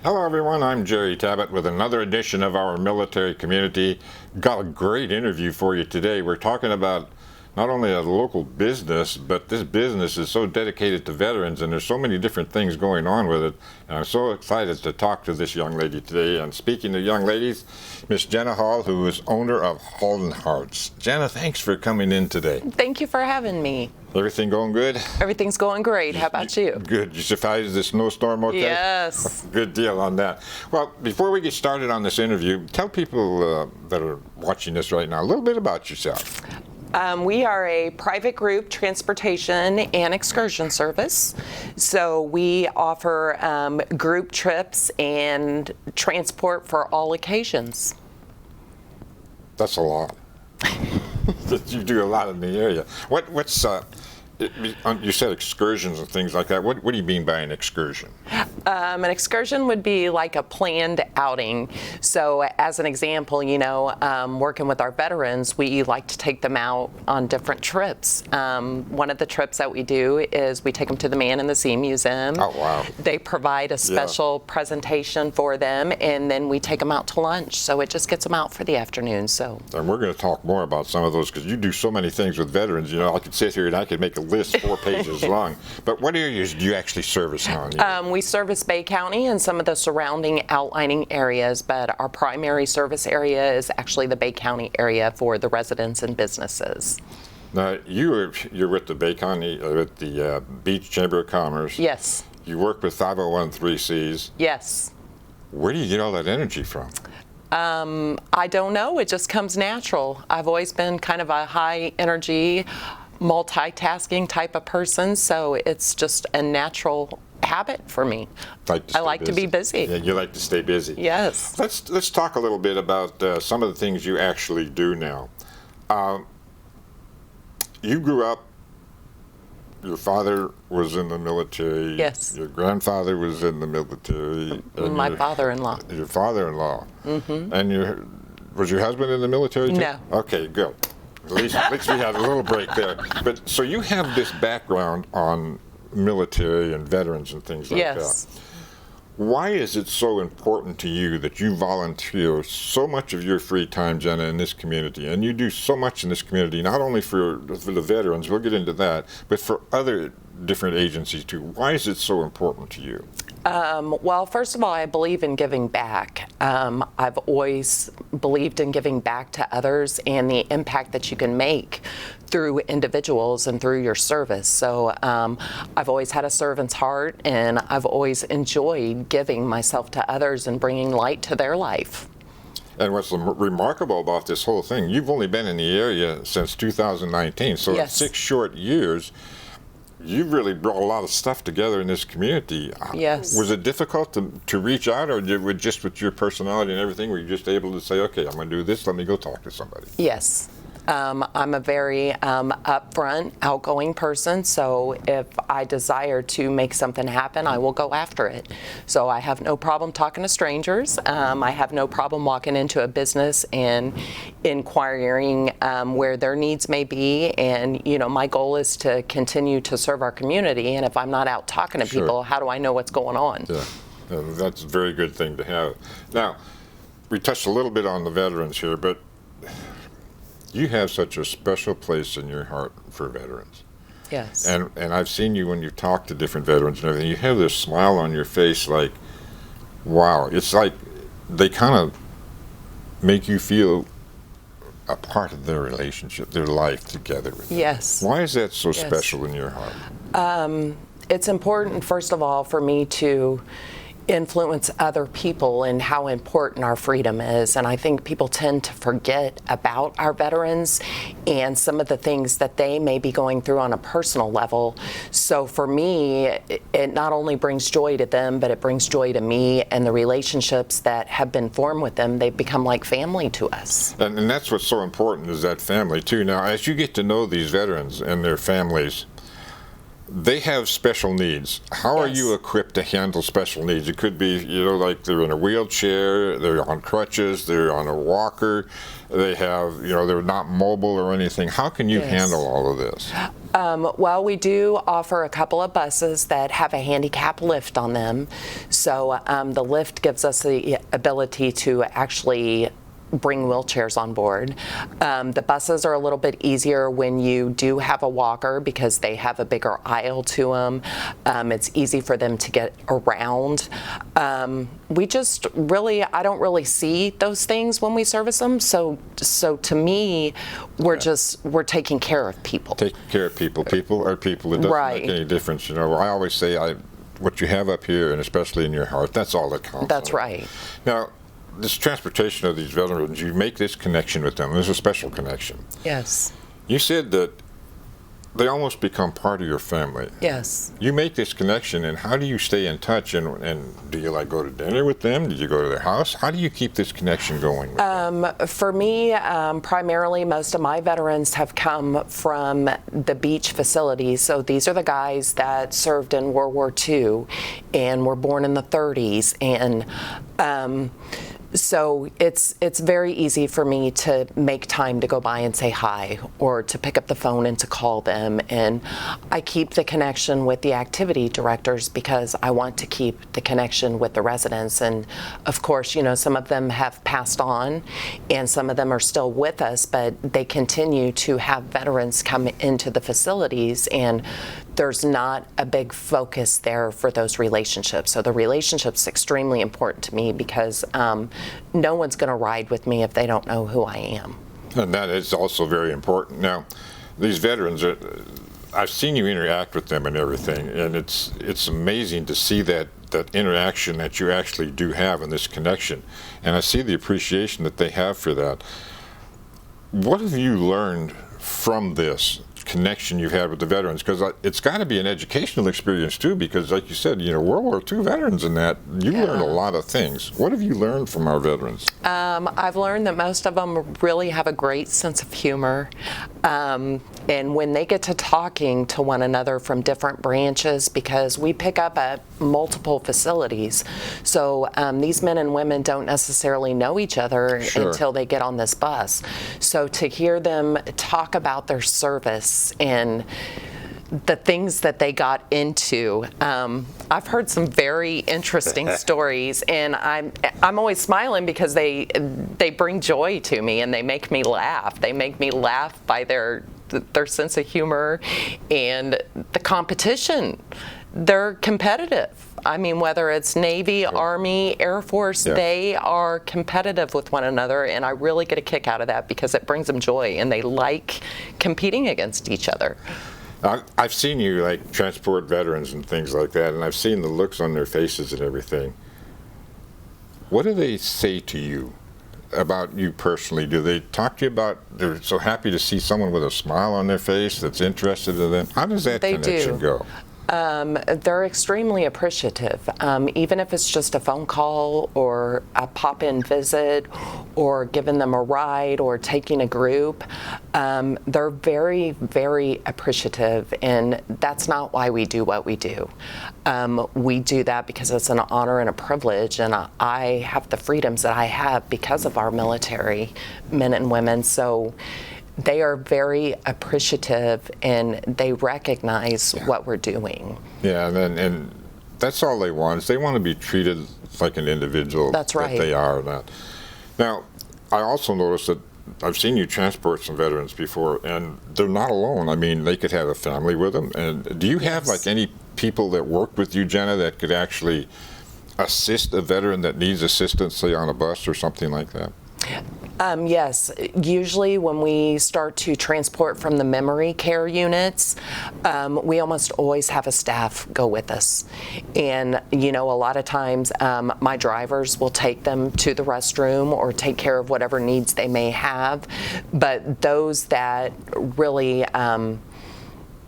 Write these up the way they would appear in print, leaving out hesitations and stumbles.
Hello everyone, I'm Jerry Tabatt with another edition of our military community. Got a great interview for you today. We're talking about not only a local business, but this business is so dedicated to veterans and there's so many different things going on with it. And I'm so excited to talk to this young lady today. And speaking of young ladies, Miss Jenna Hall, who is owner of Hallin Heart. Jenna, thanks for coming in today. Thank you for having me. Everything going good? Everything's going great. How about you? Good. You survived the snowstorm okay? Yes. Good deal on that. Well, before we get started on this interview, tell people that are watching this right now a little bit about yourself. We are a private group transportation and excursion service. So we offer group trips and transport for all occasions. That's a lot. You do a lot in the area. What's you said excursions and things like that. What do you mean by an excursion? An excursion would be like a planned outing. So as an example, working with our veterans, we like to take them out on different trips. One of the trips that we do is we take them to the Man in the Sea Museum. Oh, wow. They provide a special presentation for them, and then we take them out to lunch. So it just gets them out for the afternoon. And we're going to talk more about some of those because you do so many things with veterans. I could sit here and I could make a list 4 pages long. But what areas do you actually service on? We service Bay County and some of the surrounding outlining areas, but our primary service area is actually the Bay County area for the residents and businesses. Now, you're with the Bay County, with the Beach Chamber of Commerce. Yes. You work with 501(c)(3)s. Yes. Where do you get all that energy from? I don't know. It just comes natural. I've always been kind of a high energy, multitasking type of person, so it's just a natural habit for me. I like to be busy. Yeah, you like to stay busy. Yes. Let's talk a little bit about some of the things you actually do now. You grew up, your father was in the military. Yes. Your grandfather was in the military. My father-in-law. Your father-in-law. Mm-hmm. And was your husband in the military too? No. Okay, good. At least we had a little break there. But so you have this background on military and veterans and things like that. Why is it so important to you that you volunteer so much of your free time, Jenna, in this community? And you do so much in this community, not only for the veterans, we'll get into that, but for other different agencies too. Why is it so important to you? Well, first of all, I believe in giving back. I've always believed in giving back to others and the impact that you can make through individuals and through your service. So I've always had a servant's heart, and I've always enjoyed giving myself to others and bringing light to their life. And what's remarkable about this whole thing, you've only been in the area since 2019, so Yes. in 6 short years, you've really brought a lot of stuff together in this community. Yes. Was it difficult to reach out, or just with your personality and everything, were you just able to say, okay, I'm going to do this, let me go talk to somebody? Yes. I'm a very upfront, outgoing person, so if I desire to make something happen, I will go after it. So I have no problem talking to strangers. I have no problem walking into a business and inquiring where their needs may be. And, my goal is to continue to serve our community. And if I'm not out talking to people, how do I know what's going on? Yeah, that's a very good thing to have. Now, we touched a little bit on the veterans here, but you have such a special place in your heart for veterans. Yes. And I've seen you when you talk to different veterans and everything, you have this smile on your face like, wow. It's like they kind of make you feel a part of their relationship, their life together with them. Yes. Why is that so special in your heart? It's important, first of all, for me to influence other people and how important our freedom is. And I think people tend to forget about our veterans and some of the things that they may be going through on a personal level. So for me, it not only brings joy to them, but it brings joy to me and the relationships that have been formed with them. They've become like family to us. And that's what's so important, is that family too. Now, as you get to know these veterans and their families, they have special needs. How are you equipped to handle special needs? It could be, like they're in a wheelchair, they're on crutches, they're on a walker, they have, they're not mobile or anything. How can you handle all of this? Well, we do offer a couple of buses that have a handicap lift on them. So the lift gives us the ability to actually bring wheelchairs on board. The buses are a little bit easier when you do have a walker because they have a bigger aisle to them. It's easy for them to get around. We just really, I don't really see those things when we service them. So to me, we're taking care of people. Taking care of people. People are people. It doesn't make any difference. I always say what you have up here, and especially in your heart, that's all that counts. That's right. Now, this transportation of these veterans, you make this connection with them. There's a special connection. Yes. You said that they almost become part of your family. Yes. You make this connection, and how do you stay in touch? And do you go to dinner with them? Do you go to their house? How do you keep this connection going with them? For me, primarily, most of my veterans have come from the beach facilities. So these are the guys that served in World War II and were born in the 30s. And so it's very easy for me to make time to go by and say hi, or to pick up the phone and to call them. And I keep the connection with the activity directors because I want to keep the connection with the residents. And of course, some of them have passed on and some of them are still with us, but they continue to have veterans come into the facilities, and there's not a big focus there for those relationships. So the relationship's extremely important to me because no one's going to ride with me if they don't know who I am. And that is also very important. Now, these veterans, I've seen you interact with them and everything, and it's amazing to see that interaction that you actually do have and this connection. And I see the appreciation that they have for that. What have you learned from this connection you've had with the veterans? Because it's got to be an educational experience too, because like you said, World War II veterans and that, you learn a lot of things. What have you learned from our veterans? I've learned that most of them really have a great sense of humor. And when they get to talking to one another from different branches, because we pick up at multiple facilities, so these men and women don't necessarily know each other until they get on this bus. So to hear them talk about their service and the things that they got into, I've heard some very interesting stories, and I'm always smiling because they bring joy to me and they make me laugh. They make me laugh by their sense of humor and the competition. They're competitive. I mean, whether it's Navy, Army, Air Force, they are competitive with one another, and I really get a kick out of that because it brings them joy, and they like competing against each other. I've seen you transport veterans and things like that, and I've seen the looks on their faces and everything. What do they say to you about you personally? Do they talk to you about they're so happy to see someone with a smile on their face that's interested in them? How does that connection go? They're extremely appreciative, even if it's just a phone call or a pop-in visit or giving them a ride or taking a group. They're very, very appreciative, and that's not why we do what we do. We do that because it's an honor and a privilege, and I have the freedoms that I have because of our military men and women. So they are very appreciative and they recognize what we're doing. Yeah, and that's all they want. Is they want to be treated like an individual. That's right. That they are. Now, I also noticed that I've seen you transport some veterans before, and they're not alone. I mean, they could have a family with them. And do you have any people that work with you, Jenna, that could actually assist a veteran that needs assistance, say on a bus or something like that? Yes, usually when we start to transport from the memory care units, we almost always have a staff go with us. And, a lot of times my drivers will take them to the restroom or take care of whatever needs they may have. But those that really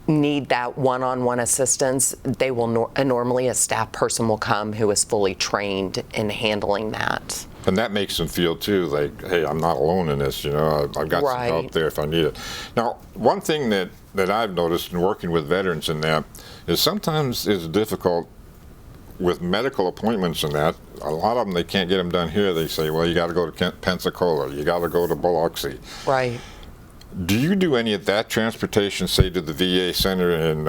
need that one-on-one assistance, they will normally a staff person will come who is fully trained in handling that. And that makes them feel too like, hey, I'm not alone in this. I've got some help there if I need it. Now, one thing that I've noticed in working with veterans in that is sometimes it's difficult with medical appointments and that. A lot of them, they can't get them done here. They say, well, you got to go to Pensacola, you got to go to Biloxi. Right. Do you do any of that transportation, say to the VA center in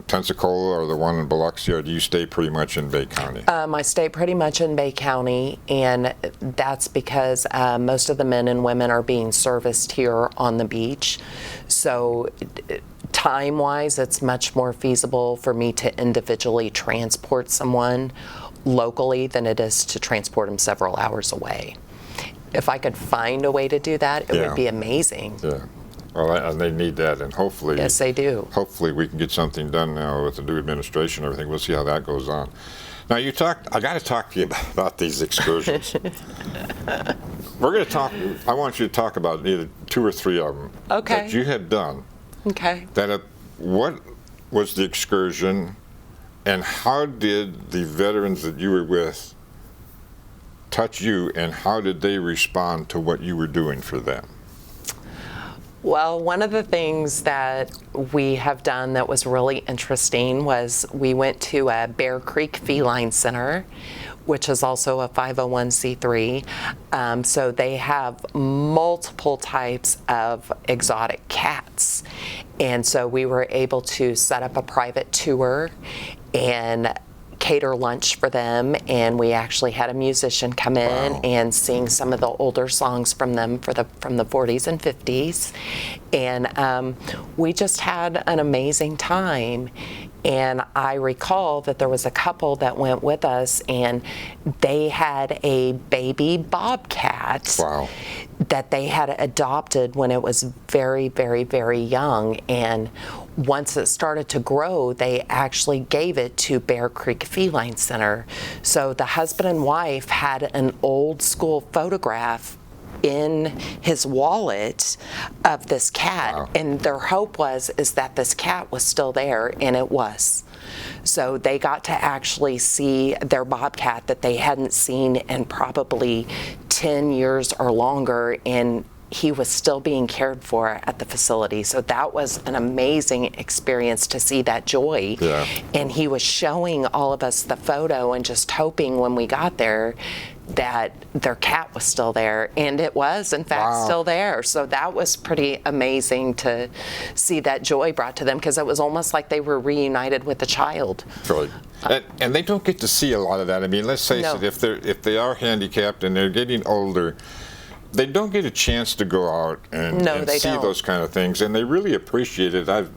Pensacola or the one in Biloxi, or do you stay pretty much in Bay County? I stay pretty much in Bay County, and that's because most of the men and women are being serviced here on the beach. So time-wise, it's much more feasible for me to individually transport someone locally than it is to transport them several hours away. If I could find a way to do that, it would be amazing. Yeah. Well, and they need that, and hopefully, yes, they do. Hopefully, we can get something done now with the new administration and everything. We'll see how that goes on. Now, I got to talk to you about these excursions. We're going to talk. I want you to talk about either 2 or 3 of them that you have done. Okay. What was the excursion, and how did the veterans that you were with touch you, and how did they respond to what you were doing for them? Well, one of the things that we have done that was really interesting was we went to a Bear Creek Feline Center, which is also a 501c3. So they have multiple types of exotic cats. And so we were able to set up a private tour and cater lunch for them, and we actually had a musician come in and sing some of the older songs from them from the 40s and 50s, and we just had an amazing time. And I recall that there was a couple that went with us, and they had a baby bobcat that they had adopted when it was very, very, very young. And once it started to grow, they actually gave it to Bear Creek Feline Center. So the husband and wife had an old school photograph in his wallet of this cat, and their hope is that this cat was still there, and it was. So they got to actually see their bobcat that they hadn't seen in probably 10 years or longer, and he was still being cared for at the facility. So that was an amazing experience to see that joy. Yeah. And he was showing all of us the photo and just hoping when we got there that their cat was still there, and it was in fact still there. So that was pretty amazing to see that joy brought to them, because it was almost like they were reunited with a child. Right. And they don't get to see a lot of that. I mean, let's face it, if they are handicapped and they're getting older, they don't get a chance to go out and see those kind of things, and they really appreciate it. I've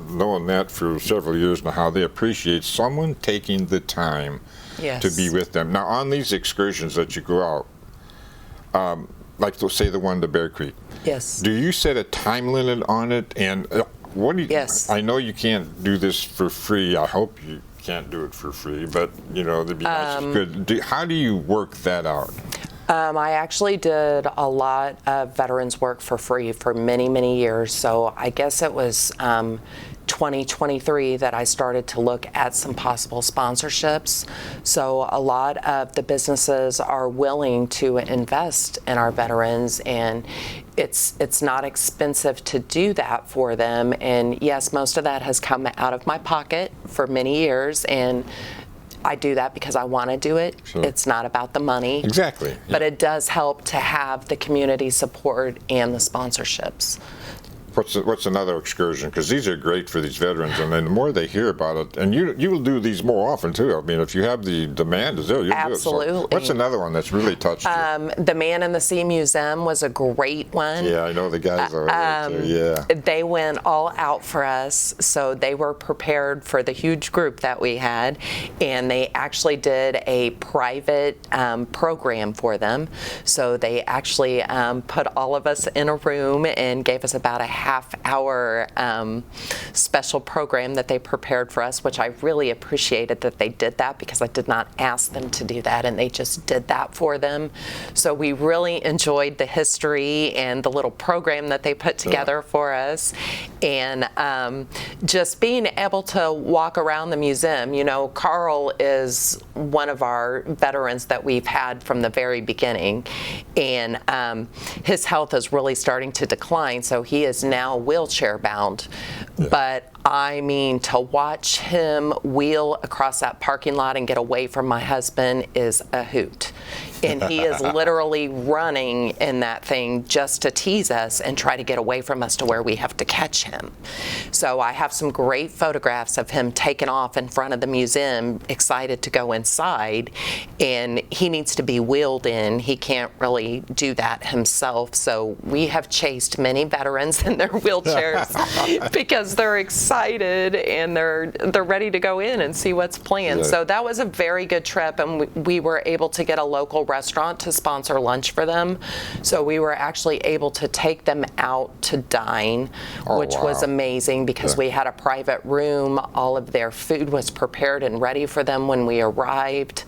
known that for several years now, how they appreciate someone taking the time to be with them. Now, on these excursions that you go out, like say the one to Bear Creek, yes, do you set a time limit on it? And what do you? Yes. I know you can't do this for free. I hope you can't do it for free, but it'd be nice if you could. How do you work that out? I actually did a lot of veterans work for free for many, many years. So I guess it was 2023 that I started to look at some possible sponsorships. So a lot of the businesses are willing to invest in our veterans, and it's not expensive to do that for them. And yes, most of that has come out of my pocket for many years, and I do that because I want to do it. Sure. It's not about the money. Exactly. Yeah. But it does help to have the community support and the sponsorships. What's another excursion? Because these are great for these veterans, and then the more they hear about it, and you will do these more often too. I mean, if you have the demand is there, you'll Absolutely. do it. So what's another one that's really touched you? The Man in the Sea Museum was a great one. Yeah, I know the guys over there too. Yeah. They went all out for us, so they were prepared for the huge group that we had, and they actually did a private program for them. So they actually put all of us in a room and gave us about a half-hour special program that they prepared for us, which I really appreciated that they did that because I did not ask them to do that, and they just did that for them. So we really enjoyed the history and the little program that they put together for us. And just being able to walk around the museum. You know, Carl is one of our veterans that we've had from the very beginning, and his health is really starting to decline, so he is now wheelchair bound. But I mean, to watch him wheel across that parking lot and get away from my husband is a hoot. And he is literally running in that thing just to tease us and try to get away from us to where we have to catch him. So I have some great photographs of him taking off in front of the museum, excited to go inside, and he needs to be wheeled in. He can't really do that himself. So we have chased many veterans in their wheelchairs because they're excited and they're ready to go in and see what's planned. Yeah. So that was a very good trip, and we were able to get a local restaurant to sponsor lunch for them. So we were actually able to take them out to dine, which was amazing because we had a private room. All of their food was prepared and ready for them when we arrived.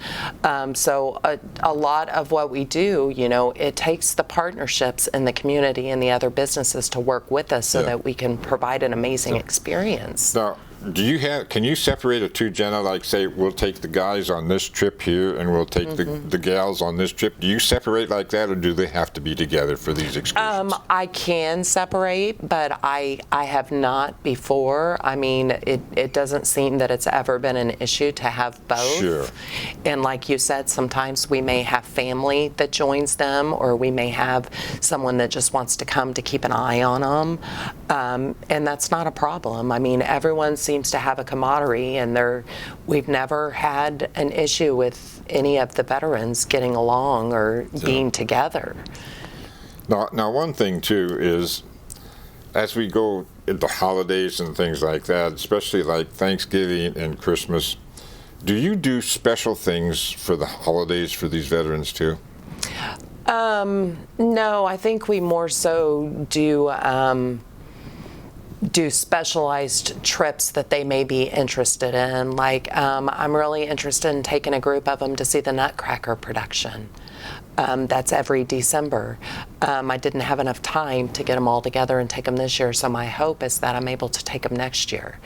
So a lot of what we do, you know, it takes the partnerships in the community and the other businesses to work with us so that we can provide an amazing experience. Now, can you separate it too, Jenna? Like, say, we'll take the guys on this trip here and we'll take the gals on this trip. Do you separate like that, or do they have to be together for these excursions? I can separate, but I have not before. I mean, it doesn't seem that it's ever been an issue to have both. Sure. And like you said, sometimes we may have family that joins them, or we may have someone that just wants to come to keep an eye on them. And that's not a problem. I mean, everyone seems to have a camaraderie, and we've never had an issue with any of the veterans getting along or being together. Now, one thing too is, as we go into holidays and things like that, especially like Thanksgiving and Christmas, do you do special things for the holidays for these veterans too? No, I think we more so do specialized trips that they may be interested in. Like, I'm really interested in taking a group of them to see the Nutcracker production. That's every December. I didn't have enough time to get them all together and take them this year, so my hope is that I'm able to take them next year.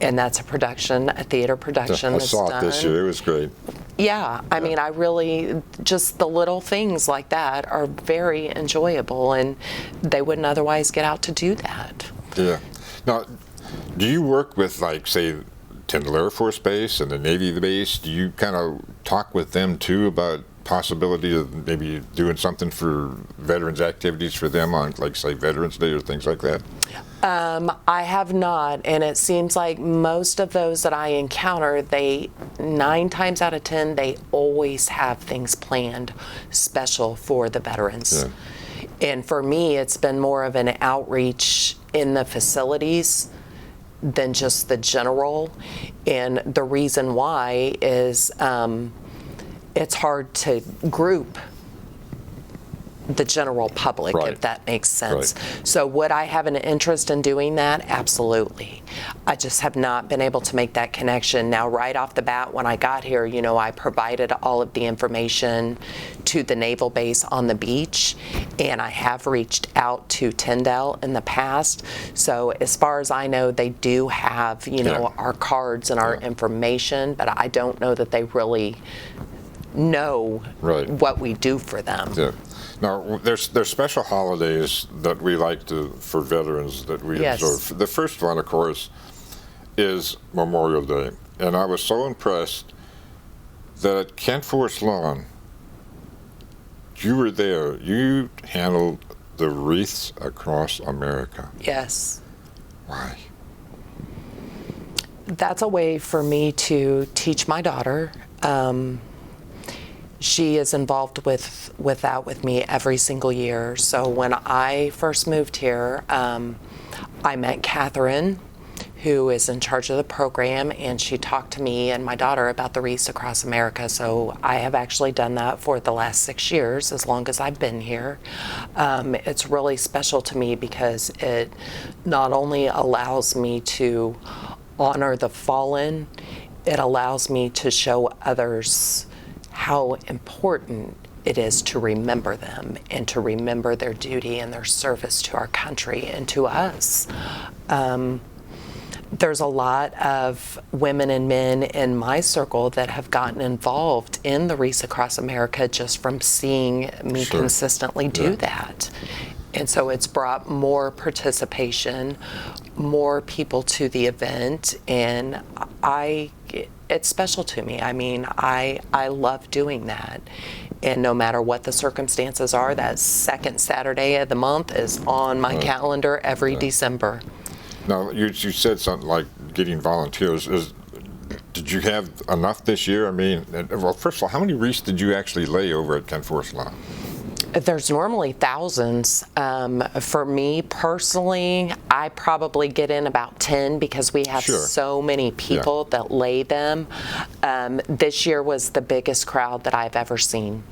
And that's a theater production. I saw it this year. It was great. Yeah, I mean, I really, just the little things like that are very enjoyable, and they wouldn't otherwise get out to do that. Yeah. Now, do you work with, like, say, Tyndall Air Force Base and the Navy base? Do you kind of talk with them too about possibility of maybe doing something for veterans activities for them on, like, say, Veterans Day or things like that? I have not, and it seems like most of those that I encounter, 9 times out of 10, they always have things planned special for the veterans. Yeah. And for me, it's been more of an outreach in the facilities than just the general. And the reason why is it's hard to group the general public, if that makes sense. So would I have an interest in doing that? Absolutely. I just have not been able to make that connection. Now, right off the bat, when I got here, you know, I provided all of the information to the naval base on the beach, and I have reached out to Tyndall in the past. So as far as I know, they do have, you know, our cards and our information, but I don't know that they really know what we do for them. Yeah. Now, there's special holidays that we like for veterans that we observe. The first one, of course, is Memorial Day. And I was so impressed that at Kent Forest Lawn, you were there. You handled the wreaths across America. Yes. Why? That's a way for me to teach my daughter. She is involved with that with me every single year. So when I first moved here, I met Catherine, who is in charge of the program, and she talked to me and my daughter about the Wreaths Across America. So I have actually done that for the last 6 years, as long as I've been here. It's really special to me because it not only allows me to honor the fallen, it allows me to show others how important it is to remember them and to remember their duty and their service to our country and to us. There's a lot of women and men in my circle that have gotten involved in the Wreaths Across America just from seeing me consistently do that. And so it's brought more participation, more people to the event, and it's special to me. I mean, I love doing that. And no matter what the circumstances are, that second Saturday of the month is on my calendar every December. Now, you said something like getting volunteers. Did you have enough this year? I mean, well, first of all, how many wreaths did you actually lay over at 10 Forest Lawn? There's normally thousands. For me personally, I probably get in about 10 because we have so many people that lay them. This year was the biggest crowd that I've ever seen.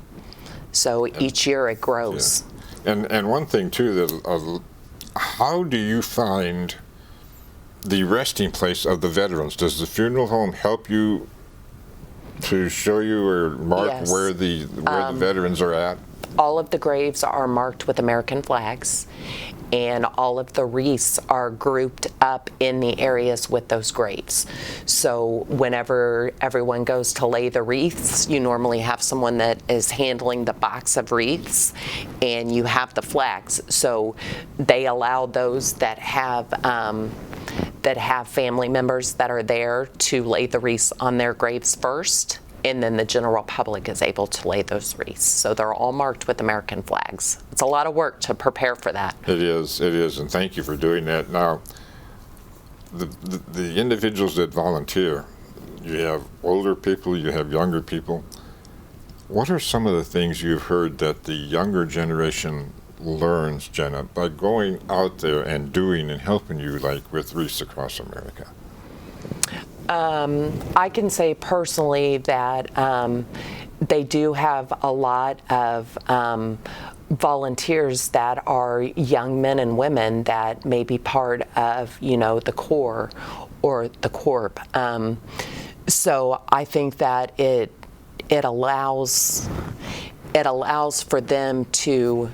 So each year it grows. And one thing too, that how do you find the resting place of the veterans? Does the funeral home help you to show you or mark where the veterans are at? All of the graves are marked with American flags, and all of the wreaths are grouped up in the areas with those graves. So whenever everyone goes to lay the wreaths, you normally have someone that is handling the box of wreaths, and you have the flags. So they allow those that have family members that are there to lay the wreaths on their graves first, and then the general public is able to lay those wreaths. So they're all marked with American flags. It's a lot of work to prepare for that. It is, and thank you for doing that. Now, the individuals that volunteer, you have older people, you have younger people. What are some of the things you've heard that the younger generation learns, Jenna, by going out there and doing and helping you, like with Wreaths Across America? I can say personally that they do have a lot of volunteers that are young men and women that may be part of, the Corps or the Corp. So I think that it allows for them to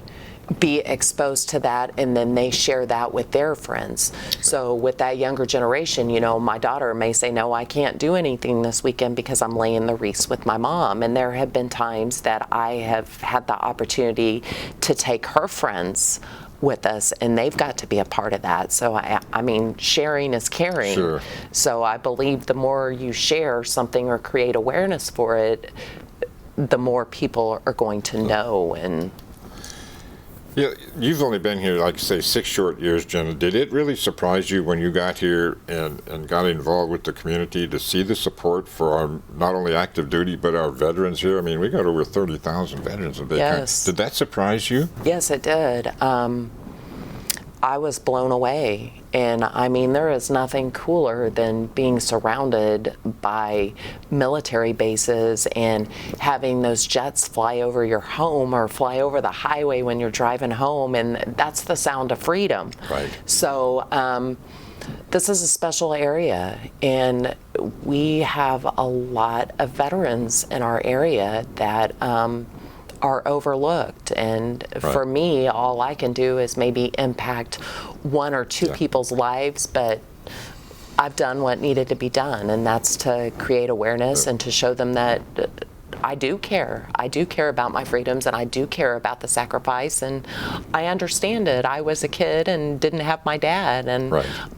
be exposed to that, and then they share that with their friends. So with that younger generation, my daughter may say, no, I can't do anything this weekend because I'm laying the wreaths with my mom. And there have been times that I have had the opportunity to take her friends with us, and they've got to be a part of that. So I mean, sharing is caring. Sure. So I believe the more you share something or create awareness for it, the more people are going to know. And yeah, you've only been here, like say, 6 short years, Jenna. Did it really surprise you when you got here and got involved with the community to see the support for our not only active duty but our veterans here? I mean, we got over 30,000 veterans of Yes. Did that surprise you? Yes, it did. I was blown away. And I mean, there is nothing cooler than being surrounded by military bases and having those jets fly over your home or fly over the highway when you're driving home. And that's the sound of freedom. Right. So this is a special area, and we have a lot of veterans in our area that are overlooked. And for me, all I can do is maybe impact 1 or 2 people's lives, but I've done what needed to be done, and that's to create awareness and to show them that I do care. I do care about my freedoms, and I do care about the sacrifice, and I understand it. I was a kid and didn't have my dad, and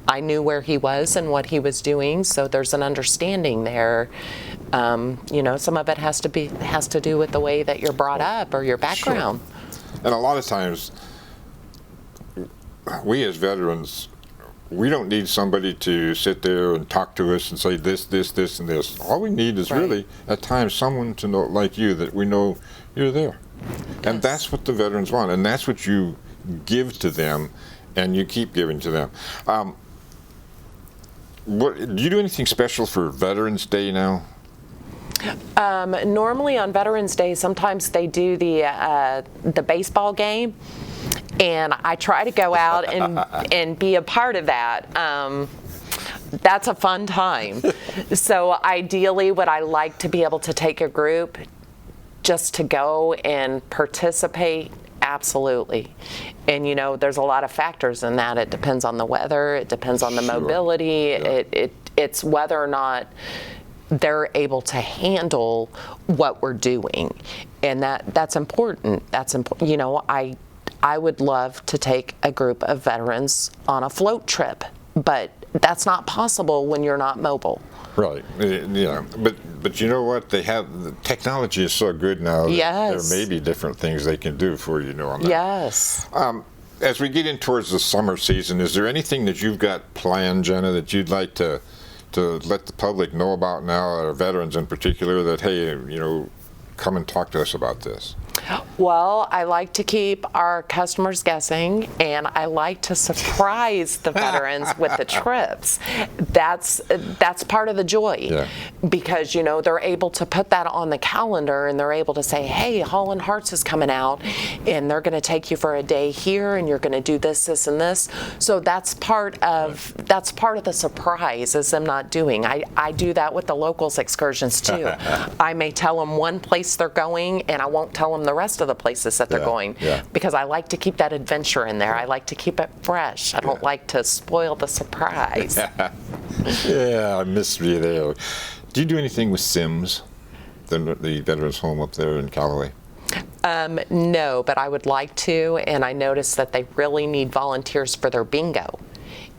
I knew where he was and what he was doing, so there's an understanding there. Some of it has to do with the way that you're brought up or your background. Sure. And a lot of times, we as veterans, we don't need somebody to sit there and talk to us and say this, and this. All we need is really, at times, someone to know, like you, that we know you're there. And that's what the veterans want, and that's what you give to them, and you keep giving to them. do you do anything special for Veterans Day now? Normally on Veterans Day, sometimes they do the baseball game, and I try to go out and be a part of that. That's a fun time. So ideally, would I like to be able to take a group just to go and participate? Absolutely. And there's a lot of factors in that. It depends on the weather, it depends on the mobility, yeah. It's whether or not they're able to handle what we're doing. And that's important. That's important. I would love to take a group of veterans on a float trip, but that's not possible when you're not mobile. Right. Yeah. But you know what? The technology is so good now that yes. there may be different things they can do for on that. Yes. As we get in towards the summer season, is there anything that you've got planned, Jenna, that you'd like to let the public know about now, or veterans in particular, that, hey, come and talk to us about this? Well, I like to keep our customers guessing, and I like to surprise the veterans with the trips. That's part of the joy, yeah. Because they're able to put that on the calendar, and they're able to say, "Hey, Hallin Hearts is coming out, and they're going to take you for a day here, and you're going to do this, this, and this." So that's part of the surprise, is them not doing. I do that with the locals excursions too. I may tell them one place they're going, and I won't tell them the rest of the places that they're going, because I like to keep that adventure in there. I like to keep it fresh. I don't like to spoil the surprise. Yeah, I miss you there. Do you do anything with Sims, the veterans home up there in Callaway? No, but I would like to, and I noticed that they really need volunteers for their bingo.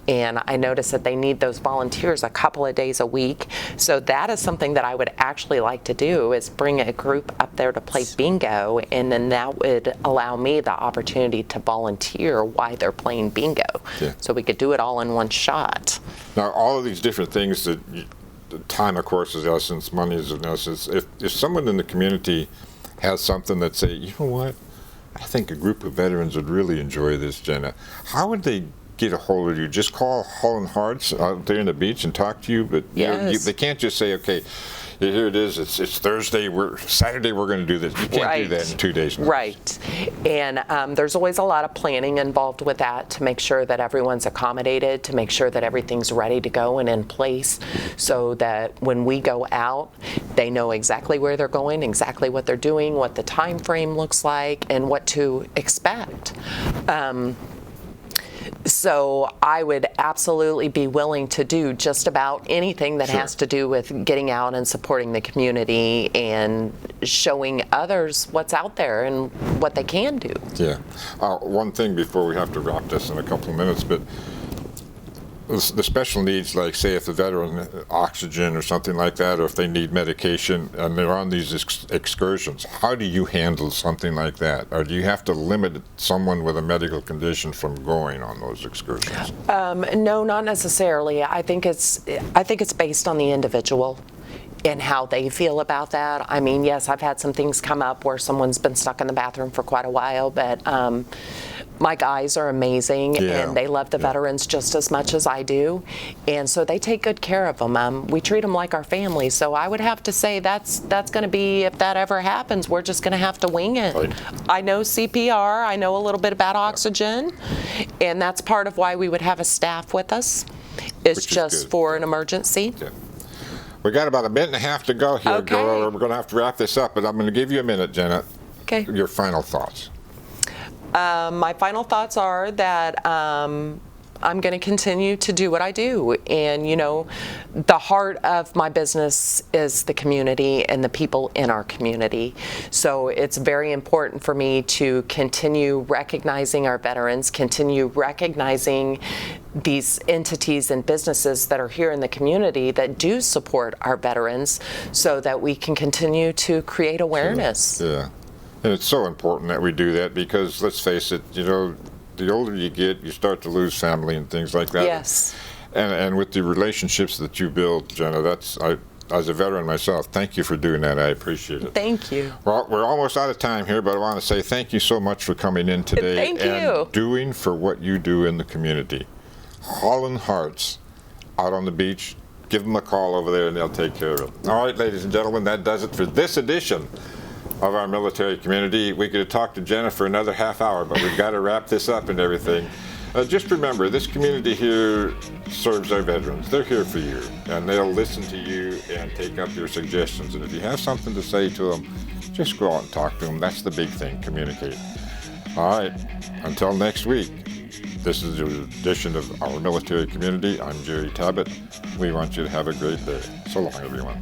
And I noticed that they need those volunteers a couple of days a week. So that is something that I would actually like to do, is bring a group up there to play bingo, and then that would allow me the opportunity to volunteer while they're playing bingo. Yeah. So we could do it all in one shot. Now, all of these different things, the time, of course, is essence, money is an essence. If someone in the community has something that say, you know what, I think a group of veterans would really enjoy this, Jenna, how would they get a hold of you? Just call Hallin Hearts out there in the beach and talk to you, but yes. They can't just say, okay, here it is, it's Thursday, Saturday we're going to do this. You can't right. do that in 2 days. Right. And there's always a lot of planning involved with that, to make sure that everyone's accommodated, to make sure that everything's ready to go and in place, so that when we go out, they know exactly where they're going, exactly what they're doing, what the time frame looks like, and what to expect. So I would absolutely be willing to do just about anything that has to do with getting out and supporting the community and showing others what's out there and what they can do. Yeah. One thing before we have to wrap this in a couple of minutes, but the special needs, like say if the veteran oxygen or something like that, or if they need medication and they're on these excursions, how do you handle something like that? Or do you have to limit someone with a medical condition from going on those excursions? No, not necessarily. I think it's based on the individual and how they feel about that. I mean, yes, I've had some things come up where someone's been stuck in the bathroom for quite a while, but my guys are amazing, and they love the veterans just as much as I do, and so they take good care of them. We treat them like our family, so I would have to say that's going to be, if that ever happens, we're just going to have to wing it. Right. I know CPR, I know a little bit about oxygen, and that's part of why we would have a staff with us. It's just for an emergency. Yeah. We got about a minute and a half to go here. Okay. We're going to have to wrap this up, but I'm going to give you a minute, Jenna. Okay. Your final thoughts. My final thoughts are that I'm going to continue to do what I do. And, the heart of my business is the community and the people in our community. So it's very important for me to continue recognizing our veterans, continue recognizing these entities and businesses that are here in the community that do support our veterans, so that we can continue to create awareness. Yeah. And it's so important that we do that, because let's face it, the older you get, you start to lose family and things like that. Yes. And with the relationships that you build, Jenna, as a veteran myself, thank you for doing that. I appreciate it. Thank you. Well, we're almost out of time here, but I want to say thank you so much for coming in today. Thank you. And doing for what you do in the community. Hallin Hearts out on the beach, give them a call over there and they'll take care of it. All right, ladies and gentlemen, that does it for this edition of our military community. We could have talked to Jenna for another half hour, but we've got to wrap this up and everything. Just remember, this community here serves our veterans. They're here for you, and they'll listen to you and take up your suggestions. And if you have something to say to them, just go out and talk to them. That's the big thing, communicate. All right, until next week, this is the edition of our military community. I'm Jerry Tabatt. We want you to have a great day. So long, everyone.